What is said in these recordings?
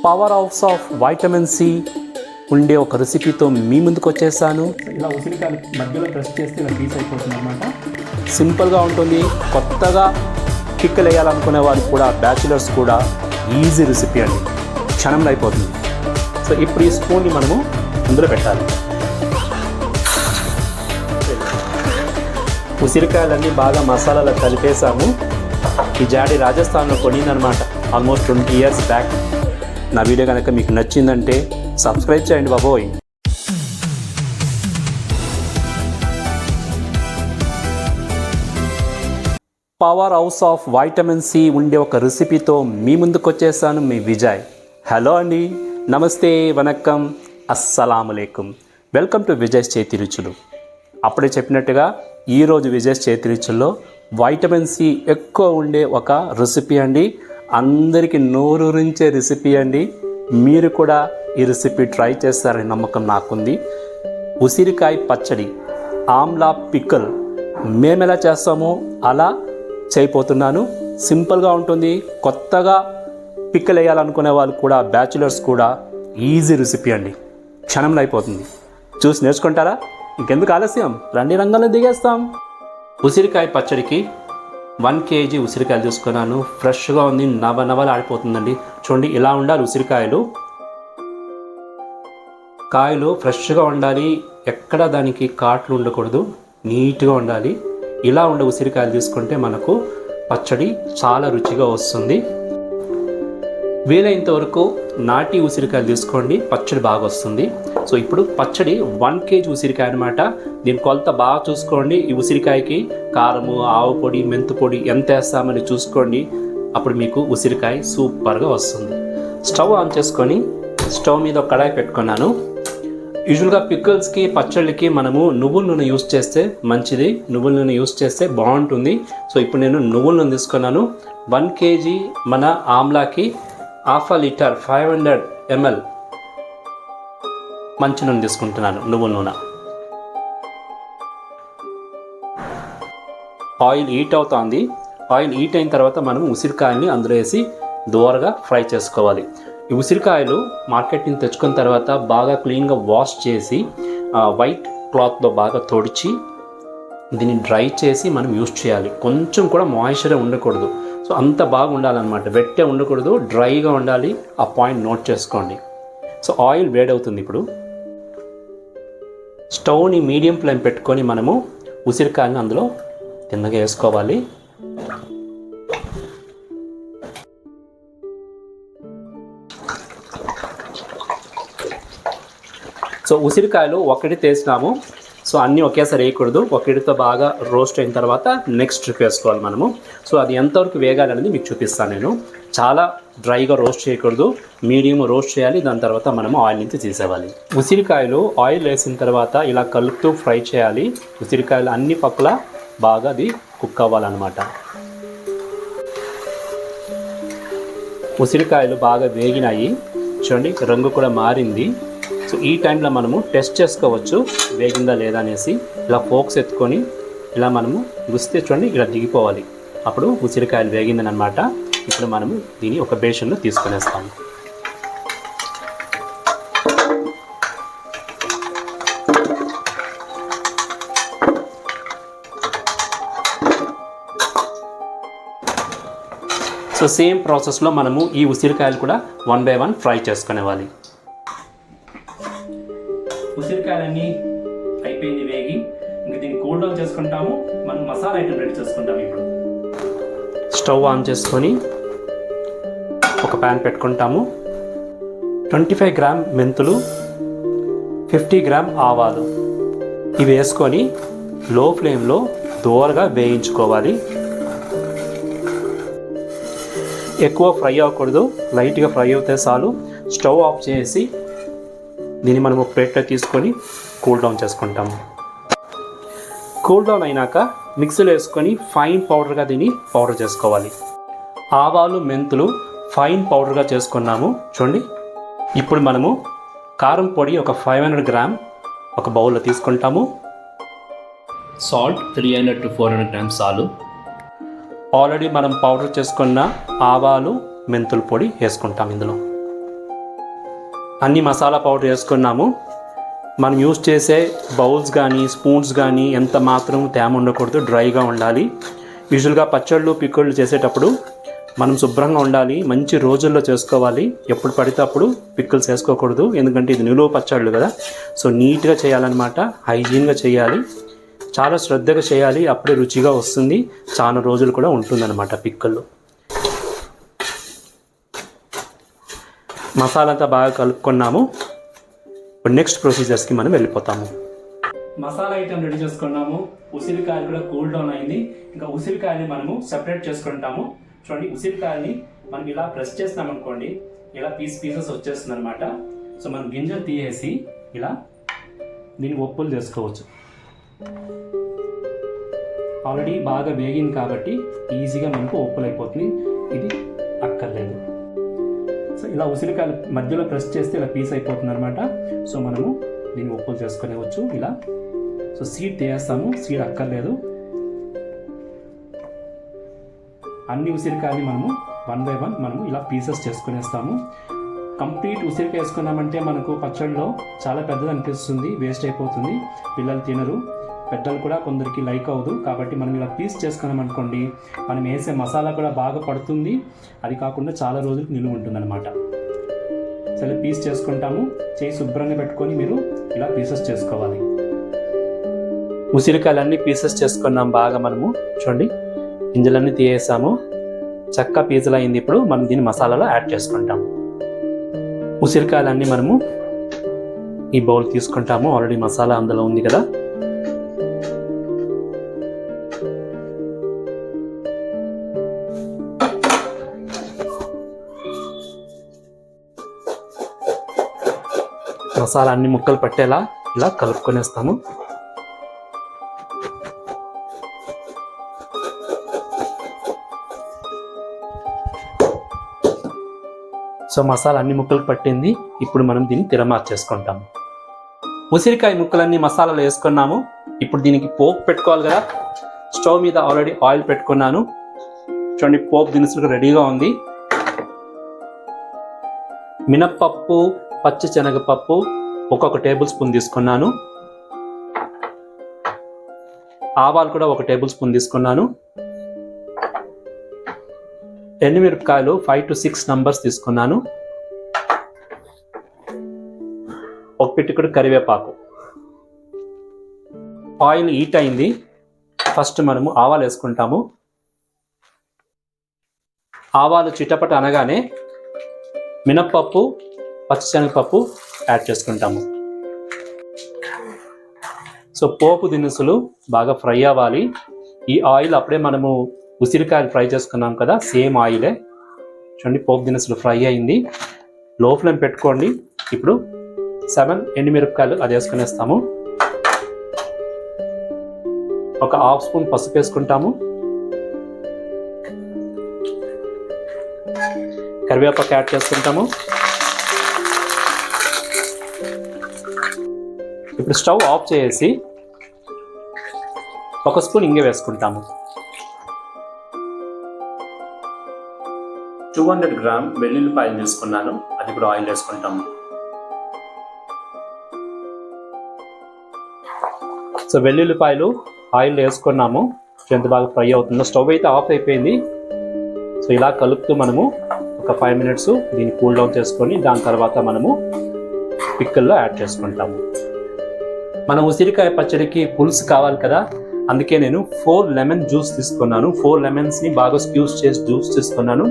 Power house of vitamin C ఉండే ఒక రెసిపీతో మీ ముందుకు వచ్చేసాను. ఇలా ఉసిరికాయలు మధ్యలో ప్రెస్ చేస్తే ఇలా పీస్ అయిపోతుంది అనమాట. సింపుల్గా ఉంటుంది. కొత్తగా పిక్కలు వేయాలనుకునే వాళ్ళు కూడా, బ్యాచులర్స్ కూడా ఈజీ రెసిపీ అండి, క్షణంలో అయిపోతుంది. సో ఇప్పుడు ఈ స్పూన్ని మనము ఇందులో పెట్టాలి. ఉసిరికాయలన్నీ బాగా మసాలాలో కలిపేసాము. ఈ జాడి రాజస్థాన్లో కొనిందనమాట, ఆల్మోస్ట్ 20 years బ్యాక్. నా వీడియో కనుక మీకు నచ్చిందంటే సబ్స్క్రైబ్ చేయండి బాబోయ్. Power house of vitamin C ఉండే ఒక రెసిపీతో మీ ముందుకు వచ్చేసాను, మీ విజయ్. హలో అండి, నమస్తే, వనక్కం, అస్సలాములేకుం. వెల్కమ్ టు విజయ్స్ చేతి రుచులు. అప్పుడే చెప్పినట్టుగా ఈరోజు విజయ్స్ చేతి రుచుల్లో వైటమిన్ సి ఎక్కువ ఉండే ఒక రెసిపీ అండి. అందరికీ నోరూరించే రెసిపీ అండి. మీరు కూడా ఈ రెసిపీ ట్రై చేస్తారని నమ్మకం నాకుంది. ఉసిరికాయ పచ్చడి, ఆమ్లా పిక్కల్ మేము ఎలా చేస్తామో అలా చేయబోతున్నాను. సింపుల్గా ఉంటుంది. కొత్తగా పిక్కలు వేయాలనుకునే వాళ్ళు కూడా, బ్యాచులర్స్ కూడా ఈజీ రెసిపీ అండి, క్షణంలో అయిపోతుంది. చూసి నేర్చుకుంటారా? ఇంకెందుకు ఆలస్యం, రండి రంగంలో దిగేస్తాం. ఉసిరికాయ పచ్చడికి 1 kg ఉసిరికాయలు తీసుకున్నాను. ఫ్రెష్గా ఉంది, నవలు ఆడిపోతుందండి. చూడండి, ఇలా ఉండాలి ఉసిరికాయలు. కాయలు ఫ్రెష్గా ఉండాలి, ఎక్కడ దానికి కాట్లు ఉండకూడదు, నీట్గా ఉండాలి. ఇలా ఉండే ఉసిరికాయలు తీసుకుంటే మనకు పచ్చడి చాలా రుచిగా వస్తుంది. వీలైనంత వరకు నాటి ఉసిరికాయలు తీసుకోండి, పచ్చడి బాగా వస్తుంది. సో ఇప్పుడు పచ్చడి 1 kg ఉసిరికాయ అనమాట. దీని కొలత బాగా చూసుకోండి. ఈ ఉసిరికాయకి కారము, ఆవు పొడి, మెంతు పొడి ఎంత వేస్తామని చూసుకోండి. అప్పుడు మీకు ఉసిరికాయ సూపర్గా వస్తుంది. స్టవ్ ఆన్ చేసుకొని స్టవ్ మీద ఒక కడాయి పెట్టుకున్నాను. యూజువల్గా పిక్కల్స్కి, పచ్చళ్ళకి మనము నువ్వుల నూనె యూస్ చేస్తే మంచిది. నువ్వుల నూనె యూస్ చేస్తే బాగుంటుంది. సో ఇప్పుడు నేను నువ్వుల నూనె తీసుకున్నాను. 1 kg మన ఆమ్లాకి 1/2 లీటర్ 500 ml మంచి నూనె తీసుకుంటున్నాను, నువ్వుల నూనె. ఆయిల్ హీట్ అవుతుంది. ఆయిల్ హీట్ అయిన తర్వాత మనం ఉసిరికాయల్ని అందులో వేసి దోరగా ఫ్రై చేసుకోవాలి. ఈ ఉసిరికాయలు మార్కెట్ నుంచి తెచ్చుకున్న తర్వాత బాగా క్లీన్గా వాష్ చేసి వైట్ క్లాత్లో బాగా తొడిచి దీన్ని డ్రై చేసి మనం యూస్ చేయాలి. కొంచెం కూడా మాయిశ్చర్ ఉండకూడదు. సో అంత బాగా ఉండాలన్నమాట, వెట్టే ఉండకూడదు, డ్రైగా ఉండాలి. ఆ పాయింట్ నోట్ చేసుకోండి. సో ఆయిల్ వేడవుతుంది. ఇప్పుడు స్టవ్ని మీడియం ఫ్లేమ్ పెట్టుకొని మనము ఉసిరికాయలను అందులో తిన్నగా వేసుకోవాలి. సో ఉసిరికాయలు ఒకటి తీసినాము. సో అన్నీ ఒకేసారి వేయకూడదు. ఒకటితో బాగా రోస్ట్ అయిన తర్వాత నెక్స్ట్ ట్రిప్ వేసుకోవాలి మనము. సో అది ఎంతవరకు వేగాలనేది మీకు చూపిస్తాను నేను. చాలా డ్రైగా రోస్ట్ చేయకూడదు, మీడియం రోస్ట్ చేయాలి. దాని తర్వాత మనము ఆయిల్ నుంచి తీసేవాలి. ఉసిరికాయలు ఆయిల్ వేసిన తర్వాత ఇలా కలుపుతూ ఫ్రై చేయాలి. ఉసిరికాయలు అన్ని పక్కల బాగా అది కుక్ అవ్వాలన్నమాట. ఉసిరికాయలు బాగా వేగినాయి, చూడండి రంగు కూడా మారింది. సో ఈ టైంలో మనము టెస్ట్ చేసుకోవచ్చు వేగిందా లేదా అనేసి. ఇలా ఫోక్స్ ఎత్తుకొని ఇలా మనము గుస్తే చూడండి ఇలా దిగిపోవాలి. అప్పుడు ఉసిరికాయలు వేగిందని అనమాట. ఇప్పుడు మనము దీన్ని ఒక బేషన్లో తీసుకునేస్తాము. సో సేమ్ ప్రాసెస్లో మనము ఈ ఉసిరికాయలు కూడా 1 by 1 ఫ్రై చేసుకునేవాలి. ఉసిరికాయలన్నీ అయిపోయింది వేగి. ఇంక దీన్ని కూల్ డౌన్ చేసుకుంటాము. మనం మసాలా ఐటమ్ రెడీ చేసుకుంటాము. ఇప్పుడు స్టవ్ ఆన్ చేసుకొని ఒక ప్యాన్ పెట్టుకుంటాము. 25 గ్రామ్ మెంతులు, 50 గ్రామ్ ఆవాలు ఇవి వేసుకొని లో ఫ్లేమ్లో దోరగా వేయించుకోవాలి. ఎక్కువ ఫ్రై అవ్వకూడదు, లైట్గా ఫ్రై అవుతే చాలు. స్టవ్ ఆఫ్ చేసి దీన్ని మనం ఒక ప్లేట్లో తీసుకొని కూల్ డౌన్ చేసుకుంటాము. కూల్ డౌన్ అయినాక మిక్సీలో వేసుకొని ఫైన్ పౌడర్గా దీన్ని పౌడర్ చేసుకోవాలి. ఆవాలు, మెంతులు ఫైన్ పౌడర్గా చేసుకున్నాము చూడండి. ఇప్పుడు మనము కారం పొడి ఒక 500 గ్రామ్ ఒక బౌల్లో తీసుకుంటాము. సాల్ట్ 300 to 400 గ్రామ్స్ చాలు. ఆల్రెడీ మనం పౌడర్ చేసుకున్న ఆవాలు, మెంతుల పొడి వేసుకుంటాం ఇందులో. అన్ని మసాలా పౌడర్ వేసుకున్నాము. మనం యూజ్ చేసే బౌల్స్ కానీ స్పూన్స్ కానీ ఎంత మాత్రం తేమ ఉండకూడదు, డ్రైగా ఉండాలి. యూజువల్గా పచ్చళ్ళు పిక్కుళ్ళు చేసేటప్పుడు మనం శుభ్రంగా ఉండాలి, మంచి రోజుల్లో చేసుకోవాలి. ఎప్పుడు పడితే అప్పుడు పిక్కుల్స్ వేసుకోకూడదు, ఎందుకంటే ఇది నిలువ పచ్చళ్ళు కదా. సో నీట్గా చేయాలన్నమాట, హైజీన్గా చేయాలి, చాలా శ్రద్ధగా చేయాలి. అప్పుడే రుచిగా వస్తుంది, చాలా రోజులు కూడా ఉంటుందన్నమాట పిక్కుళ్ళు. మసాలా అంతా బాగా కలుపుకున్నాము. ఇప్పుడు నెక్స్ట్ ప్రొసీజర్స్కి మనం వెళ్ళిపోతాము. మసాలా ఐటమ్ రెడీ చేసుకున్నాము. ఉసిరికాయలు కూడా కూల్ డౌన్ అయింది. ఇంకా ఉసిరికాయని మనము సెపరేట్ చేసుకుంటాము. చూడండి, ఉసిరికాయని మనం ఇలా ప్రెస్ చేస్తాం అనుకోండి, ఇలా పీసెస్ వచ్చేస్తుంది అనమాట. సో మనం గింజలు తీసేసి ఇలా దీన్ని ఒప్పులు చేసుకోవచ్చు. ఆల్రెడీ బాగా వేగింది కాబట్టి ఈజీగా మనకు ఒప్పులు అయిపోతుంది, ఇది అక్కర్లేదు. సో ఇలా ఉసిరికాయలు మధ్యలో ప్రెస్ చేస్తే ఇలా పీస్ అయిపోతుంది అనమాట. సో మనము దీన్ని ఒప్పులు చేసుకునేవచ్చు ఇలా. సో సీడ్ తీసేస్తాము, సీడ్ అక్కర్లేదు. అన్ని ఉసిరికాయని మనము 1 by 1 మనము ఇలా పీసెస్ చేసుకునేస్తాము. కంప్లీట్ ఉసిరికాయ వేసుకున్నామంటే మనకు పచ్చడిలో చాలా పెద్దది అనిపిస్తుంది, వేస్ట్ అయిపోతుంది, పిల్లలు తినరు, పెద్దలు కూడా కొందరికి లైక్ అవ్వదు. కాబట్టి మనం ఇలా పీస్ చేసుకున్నాం అనుకోండి, మనం వేసే మసాలా కూడా బాగా పడుతుంది, అది కాకుండా చాలా రోజులకు నిలువ ఉంటుందన్నమాట. సరే పీస్ చేసుకుంటాము, చేయి శుభ్రంగా పెట్టుకొని మీరు ఇలా పీసెస్ చేసుకోవాలి. ఉసిరికాయలన్నీ పీసెస్ చేసుకున్నాం బాగా. మనము చూడండి, గింజలన్నీ తీసేసాము, చక్క పీసులు అయింది. ఇప్పుడు మనం దీన్ని మసాలాలో యాడ్ చేసుకుంటాము. ఉసిరికాయలన్నీ మనము ఈ బౌల్ తీసుకుంటాము, ఆల్రెడీ మసాలా అందులో ఉంది కదా. మసాలా అన్ని ముక్కలు పట్టేలా ఇలా కలుపుకొనేస్తాము. సో మసాలా అన్ని ముక్కలకు పట్టింది. ఇప్పుడు మనం దీన్ని తిరమార్చేసుకుంటాము. ఉసిరికాయ ముక్కలన్నీ మసాలాలో వేసుకున్నాము. ఇప్పుడు దీనికి పోపు పెట్టుకోవాలి కదా. స్టవ్ మీద ఆల్రెడీ ఆయిల్ పెట్టుకున్నాను. చూడండి, పోపు దినుసులు రెడీగా ఉంది. మినప్పప్పు, పచ్చి శనగపప్పు ఒక్కొక్క టేబుల్ స్పూన్ తీసుకున్నాను. ఆవాలు కూడా 1 టేబుల్ స్పూన్ తీసుకున్నాను. ఎండుమిరపకాయలు 5 to 6 నంబర్స్ తీసుకున్నాను. ఒక పిటికెడు కరివేపాకు. ఆయిల్ హీట్ అయింది. ఫస్ట్ మనము ఆవాలు వేసుకుంటాము. ఆవాలు చిటపట అనగానే మినప్పప్పు, పచ్చిశనగపప్పు యాడ్ చేసుకుంటాము. సో పోపు దినుసులు బాగా ఫ్రై అవ్వాలి. ఈ ఆయిల్ అప్పుడే మనము ఉసిరికాయలు ఫ్రై చేసుకున్నాం కదా, సేమ్ ఆయిలే. చూడండి, పోపు దినుసులు ఫ్రై అయింది. లో ఫ్లేమ్ పెట్టుకోండి. ఇప్పుడు 7 ఎండుమిరపకాయలు అది వేసుకునేస్తాము. ఒక 1/2 స్పూన్ పసుపు వేసుకుంటాము. కరివేపాకు యాడ్ చేసుకుంటాము. ఇప్పుడు స్టవ్ ఆఫ్ చేసి 1 స్పూన్ ఇంగ వేసుకుంటాము. 200 గ్రామ్ వెల్లుల్లిపాయలు తీసుకున్నాను, అది కూడా ఆయిల్ వేసుకుంటాము. సో వెల్లుల్లిపాయలు ఆయిల్ వేసుకున్నాము. ఎంత బాగా ఫ్రై అవుతుందో. స్టవ్ అయితే ఆఫ్ అయిపోయింది. సో ఇలా కలుపుతూ మనము ఒక 5 minutes దీన్ని కూల్ డౌన్ చేసుకొని దాని తర్వాత మనము పిక్కల్లో యాడ్ చేసుకుంటాము. మన ఉసిరికాయ పచ్చడికి పులుసు కావాలి కదా, అందుకే నేను 4 లెమన్ జ్యూస్ తీసుకున్నాను. 4 లెమన్స్ని బాగా స్క్యూజ్ చేసి జ్యూస్ తీసుకున్నాను.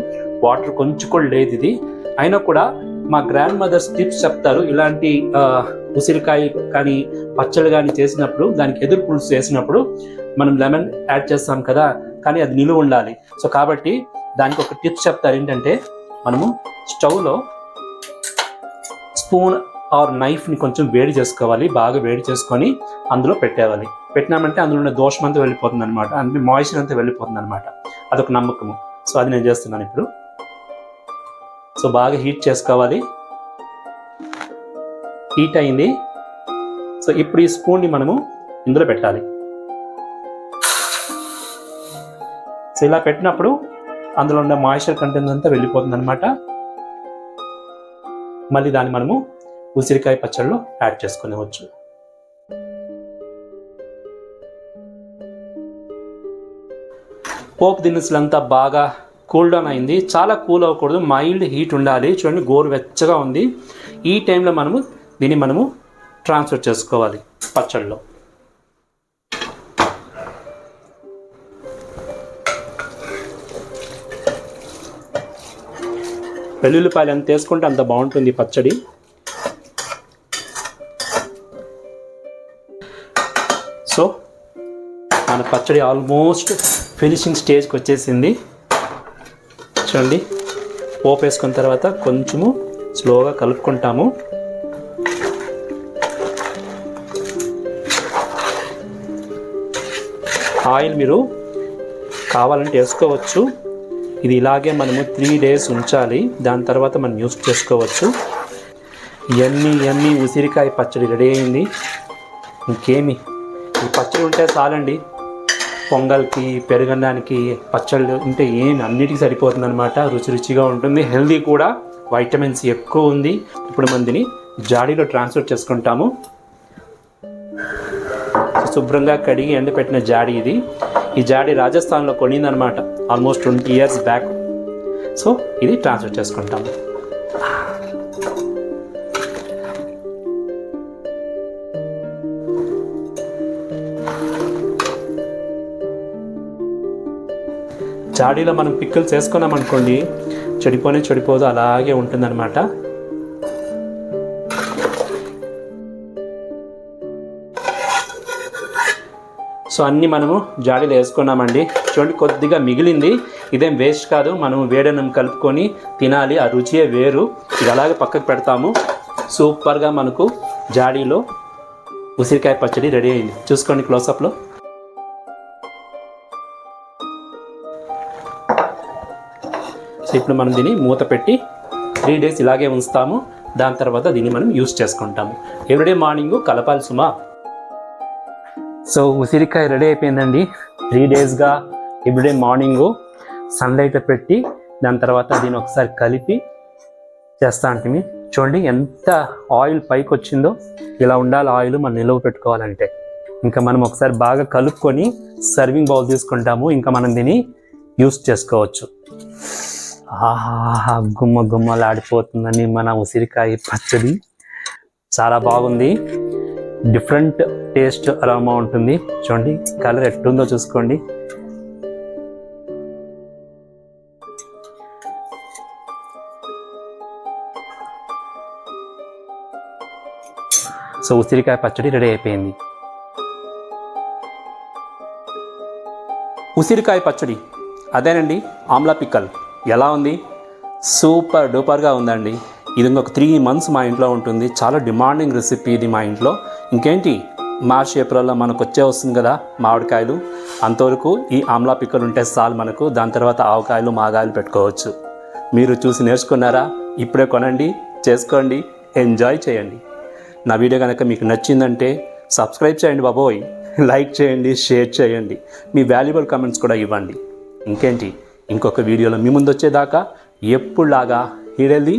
వాటర్ కొంచెం కూడా లేదు ఇది. అయినా కూడా మా గ్రాండ్ మదర్స్ టిప్స్ చెప్తారు, ఇలాంటి ఉసిరికాయ కానీ పచ్చడి కానీ చేసినప్పుడు, దానికి ఎదురు పులుసు చేసినప్పుడు మనం లెమన్ యాడ్ చేస్తాం కదా, కానీ అది నిలువ ఉండాలి. సో కాబట్టి దానికి ఒక టిప్స్ చెప్తారు. ఏంటంటే మనము స్టవ్లో స్పూన్ ఆర్ నైఫ్ని కొంచెం వేడి చేసుకోవాలి. బాగా వేడి చేసుకొని అందులో పెట్టేవాలి. పెట్టినామంటే అందులో ఉన్న దోషం అంతా వెళ్ళిపోతుంది అనమాట, అంటే మాయిశ్చర్ అంతా వెళ్ళిపోతుంది అనమాట. అదొక నమ్మకము. సో అది నేను చేస్తున్నాను ఇప్పుడు. సో బాగా హీట్ చేసుకోవాలి. హీట్ అయింది. సో ఇప్పుడు ఈ స్పూన్ని మనము ఇందులో పెట్టాలి. సో ఇలా పెట్టినప్పుడు అందులో ఉన్న మాయిశ్చర్ కంటెంట్ అంతా వెళ్ళిపోతుంది అనమాట. మళ్ళీ దాన్ని మనము ఉసిరికాయ పచ్చడిలో యాడ్ చేసుకునేవచ్చు. పోపు దినుసులంతా బాగా కూల్ డౌన్ అయింది. చాలా కూల్ అవ్వకూడదు, మైల్డ్ హీట్ ఉండాలి. చూడండి గోరువెచ్చగా ఉంది. ఈ టైంలో దీన్ని మనము ట్రాన్స్ఫర్ చేసుకోవాలి పచ్చడిలో. వెల్లుల్లిపాయలు ఎంత వేసుకుంటే అంత బాగుంటుంది పచ్చడి. సో మన పచ్చడి ఆల్మోస్ట్ ఫినిషింగ్ స్టేజ్కి వచ్చేసింది. చూడండి పోపు వేసుకున్న తర్వాత కొంచెము స్లోగా కలుపుకుంటాము. ఆయిల్ మీరు కావాలంటే వేసుకోవచ్చు. ఇది ఇలాగే మనము 3 days ఉంచాలి. దాని తర్వాత మనం యూస్ చేసుకోవచ్చు. ఎన్ని ఉసిరికాయ పచ్చడి రెడీ అయింది. ఇంకేమి ఈ పచ్చడి ఉంటే చాలండి. పొంగల్కి, పెరుగన్నానికి పచ్చళ్ళు ఉంటే అన్నిటికీ సరిపోతుంది అనమాట. రుచిగా ఉంటుంది, హెల్దీ కూడా, వైటమిన్స్ ఎక్కువ ఉంది. ఇప్పుడు మనం దీన్ని జాడీలో ట్రాన్స్ఫర్ చేసుకుంటాము. శుభ్రంగా కడిగి ఎండపెట్టిన జాడీ ఇది. ఈ జాడీ రాజస్థాన్లో కొనిందనమాట ఆల్మోస్ట్ 20 years బ్యాక్. సో ఇది ట్రాన్స్ఫర్ చేసుకుంటాము. జాడీలో మనం పిక్కల్స్ వేసుకున్నాం అనుకోండి, చెడిపోదు, అలాగే ఉంటుందన్నమాట. సో అన్నీ మనము జాడీలో వేసుకున్నామండి. చూడండి కొద్దిగా మిగిలింది. ఇదేం వేస్ట్ కాదు, మనం వేడన్నం కలుపుకొని తినాలి. ఆ రుచియే వేరు. ఇది అలాగే పక్కకు పెడతాము. సూపర్గా మనకు జాడీలో ఉసిరికాయ పచ్చడి రెడీ అయింది. చూసుకోండి క్లోజప్లో. సో ఇప్పుడు మనం దీన్ని మూత పెట్టి 3 days ఇలాగే ఉంచుతాము. దాని తర్వాత దీన్ని మనం యూస్ చేసుకుంటాము. ఎవ్రీడే మార్నింగ్ కలపాలి సుమా. సో ఉసిరికాయ రెడీ అయిపోయిందండి. 3 daysగా ఎవ్రీడే మార్నింగు సన్లైట్లో పెట్టి దాని తర్వాత దీన్ని ఒకసారి కలిపి చేస్తా అంటే చూడండి ఎంత ఆయిల్ పైకి వచ్చిందో. ఇలా ఉండాలి ఆయిల్ మనం నిలువ పెట్టుకోవాలంటే. ఇంకా మనం ఒకసారి బాగా కలుపుకొని సర్వింగ్ బౌల్ తీసుకుంటాము. ఇంకా మనం దీన్ని యూస్ చేసుకోవచ్చు. ఆహా గుమ్మలాడిపోతుందని మన ఉసిరికాయ పచ్చడి. చాలా బాగుంది. డిఫరెంట్ టేస్ట్ అరోమా ఉంటుంది. చూడండి కలర్ ఎట్టుందో చూసుకోండి. సో ఉసిరికాయ పచ్చడి రెడీ అయిపోయింది. ఉసిరికాయ పచ్చడి అదేనండి, ఆమ్లా పిక్కల్. ఎలా ఉంది? సూపర్ డూపర్గా ఉందండి. ఇది ఇంకొక 3 months మా ఇంట్లో ఉంటుంది. చాలా డిమాండింగ్ రెసిపీ ఇది మా ఇంట్లో. ఇంకేంటి, మార్చ్ ఏప్రిల్లో మనకు వస్తుంది కదా మామిడికాయలు. అంతవరకు ఈ ఆమ్లా పిక్కలు ఉంటే చాలు మనకు. దాని తర్వాత ఆవకాయలు, మాగాయలు పెట్టుకోవచ్చు. మీరు చూసి నేర్చుకున్నారా? ఇప్పుడే కొనండి, చేసుకోండి, ఎంజాయ్ చేయండి. నా వీడియో కనుక మీకు నచ్చిందంటే సబ్స్క్రైబ్ చేయండి బాబోయ్, లైక్ చేయండి, షేర్ చేయండి, మీ వాల్యుబుల్ కమెంట్స్ కూడా ఇవ్వండి. ఇంకేంటి, ఇంకొక వీడియోలో మీ ముందు వచ్చేదాకా ఎప్పుడులాగా హెల్దీ,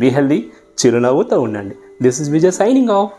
బీ హెల్దీ, చిరునవ్వుతో ఉండండి. This is Vijay signing off.